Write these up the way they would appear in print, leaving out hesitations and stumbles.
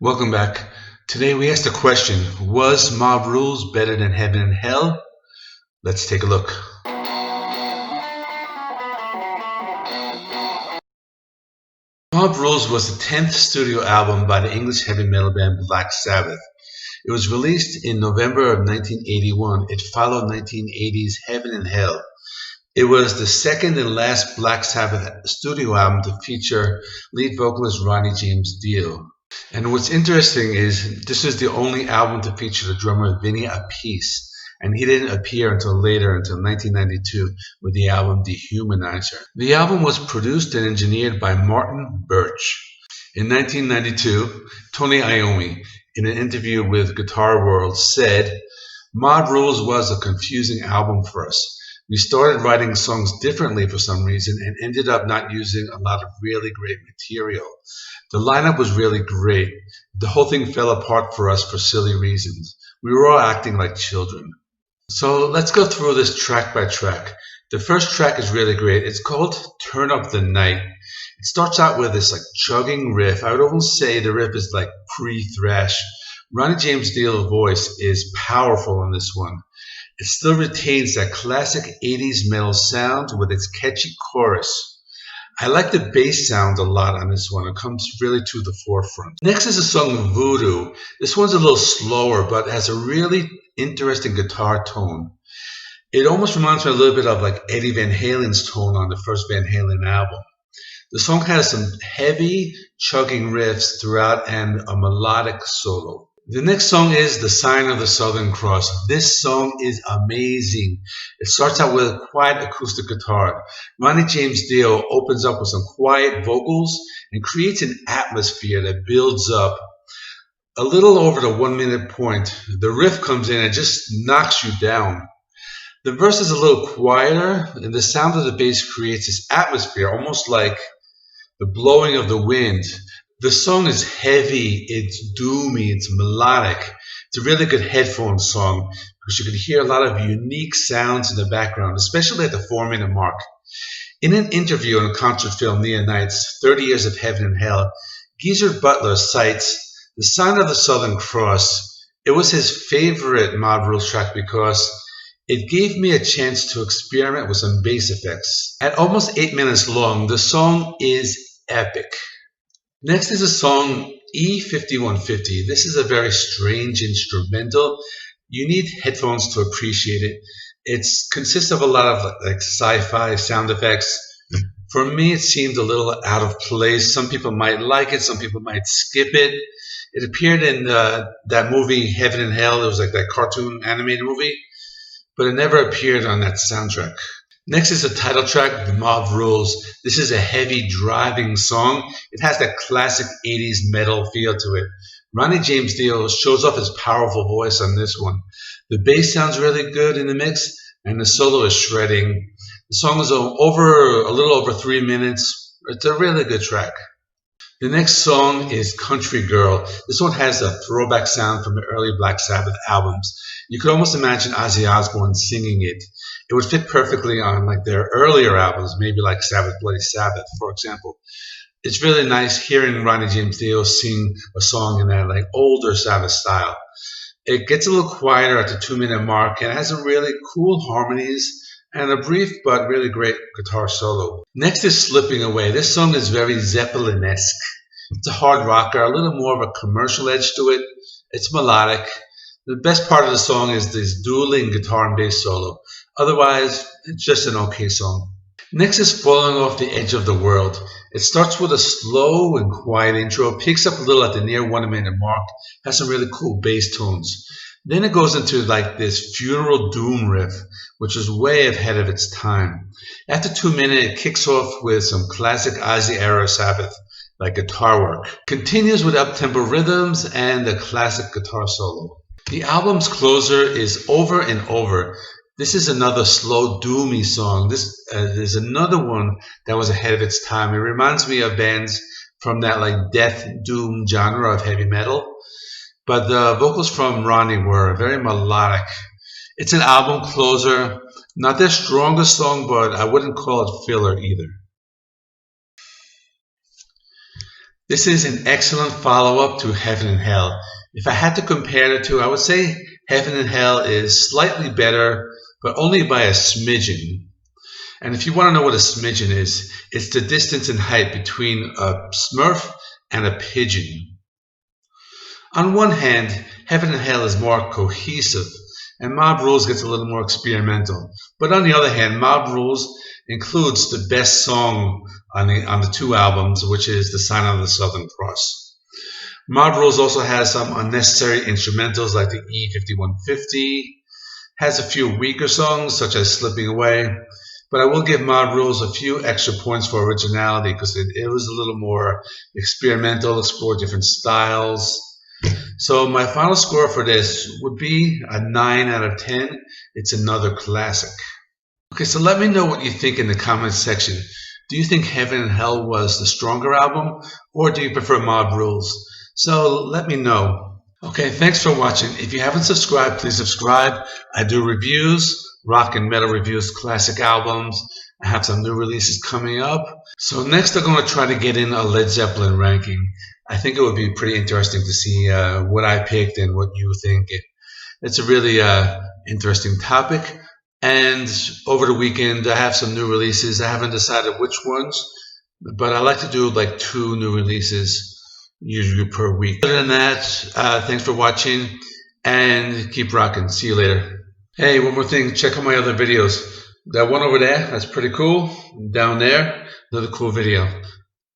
Welcome back. Today we asked the question, was Mob Rules better than Heaven and Hell? Let's take a look. Mob Rules was the 10th studio album by the English heavy metal band Black Sabbath. It was released in November of 1981. It followed 1980's Heaven and Hell. It was the second and last Black Sabbath studio album to feature lead vocalist Ronnie James Dio. And what's interesting is this is the only album to feature the drummer Vinny Appice, and he didn't appear until later, until 1992, with the album Dehumanizer. The album was produced and engineered by Martin Birch. In 1992, Tony Iommi, in an interview with Guitar World, said, "Mod Rules was a confusing album for us. We started writing songs differently for some reason and ended up not using a lot of really great material. The lineup was really great. The whole thing fell apart for us for silly reasons. We were all acting like children." So let's go through this track by track. The first track is really great. It's called Turn Up the Night. It starts out with this like chugging riff. I would almost say the riff is like pre-thrash. Ronnie James Dio's voice is powerful on this one. It still retains that classic 80s metal sound with its catchy chorus. I like the bass sound a lot on this one. It comes really to the forefront. Next is the song Voodoo. This one's a little slower, but has a really interesting guitar tone. It almost reminds me a little bit of like Eddie Van Halen's tone on the first Van Halen album. The song has some heavy chugging riffs throughout and a melodic solo. The next song is The Sign of the Southern Cross. This song is amazing. It starts out with a quiet acoustic guitar. Ronnie James Dio opens up with some quiet vocals and creates an atmosphere that builds up. A little over the 1 minute point, the riff comes in and just knocks you down. The verse is a little quieter, and the sound of the bass creates this atmosphere, almost like the blowing of the wind. The song is heavy, it's doomy, it's melodic. It's a really good headphone song because you can hear a lot of unique sounds in the background, especially at the 4 minute mark. In an interview on a concert film, Neon Nights, 30 Years of Heaven and Hell, Geezer Butler cites The Sign of the Southern Cross. It was his favorite Mob Rules track because it gave me a chance to experiment with some bass effects. At almost 8 minutes long, the song is epic. Next is the song E5150. This is a very strange instrumental. You need headphones to appreciate it. It consists of a lot of like sci-fi sound effects. For me, it seemed a little out of place. Some people might like it. Some people might skip it. It appeared in that movie Heaven and Hell. It was like that cartoon animated movie, but it never appeared on that soundtrack. Next is the title track, The Mob Rules. This is a heavy, driving song. It has that classic 80s metal feel to it. Ronnie James Dio shows off his powerful voice on this one. The bass sounds really good in the mix, and the solo is shredding. The song is a little over 3 minutes. It's a really good track. The next song is Country Girl. This one has a throwback sound from the early Black Sabbath albums. You could almost imagine Ozzy Osbourne singing it. It would fit perfectly on like their earlier albums, maybe like Sabbath Bloody Sabbath, for example. It's really nice hearing Ronnie James Dio sing a song in that like older Sabbath style. It gets a little quieter at the 2 minute mark and has some really cool harmonies and a brief but really great guitar solo. Next is Slipping Away. This song is very Zeppelin-esque. It's a hard rocker, a little more of a commercial edge to it. It's melodic. The best part of the song is this dueling guitar and bass solo. Otherwise, it's just an okay song. Next is Falling Off the Edge of the World. It starts with a slow and quiet intro, picks up a little at the near 1 minute mark, has some really cool bass tones. Then it goes into like this funeral doom riff, which is way ahead of its time. After 2 minutes, it kicks off with some classic Ozzy era Sabbath, like guitar work. Continues with up-tempo rhythms and a classic guitar solo. The album's closer is Over and Over. This is another slow, doomy song. This is another one that was ahead of its time. It reminds me of bands from that like death doom genre of heavy metal. But the vocals from Ronnie were very melodic. It's an album closer, not their strongest song, but I wouldn't call it filler either. This is an excellent follow-up to Heaven and Hell. If I had to compare the two, I would say Heaven and Hell is slightly better, but only by a smidgen. And if you want to know what a smidgen is, it's the distance in height between a smurf and a pigeon. On one hand, Heaven and Hell is more cohesive, and Mob Rules gets a little more experimental. But on the other hand, Mob Rules includes the best song on the two albums, which is The Sign of the Southern Cross. Mob Rules also has some unnecessary instrumentals like the E5150, has a few weaker songs such as Slipping Away, but I will give Mob Rules a few extra points for originality because it was a little more experimental, explored different styles. So my final score for this would be a 9 out of 10. It's another classic. Okay, so let me know what you think in the comments section. Do you think Heaven and Hell was the stronger album, or do you prefer Mob Rules? So let me know. Okay, thanks for watching. If you haven't subscribed, please subscribe. I do reviews, rock and metal reviews, classic albums. I have some new releases coming up. So next I'm going to try to get in a Led Zeppelin ranking. I think it would be pretty interesting to see what I picked and what you think. It's a really interesting topic. And over the weekend, I have some new releases. I haven't decided which ones, but I like to do like 2 new releases usually per week. Other than that, thanks for watching and keep rocking. See you later. Hey, one more thing. Check out my other videos. That one over there, that's pretty cool. Down there, another cool video.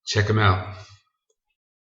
Check them out.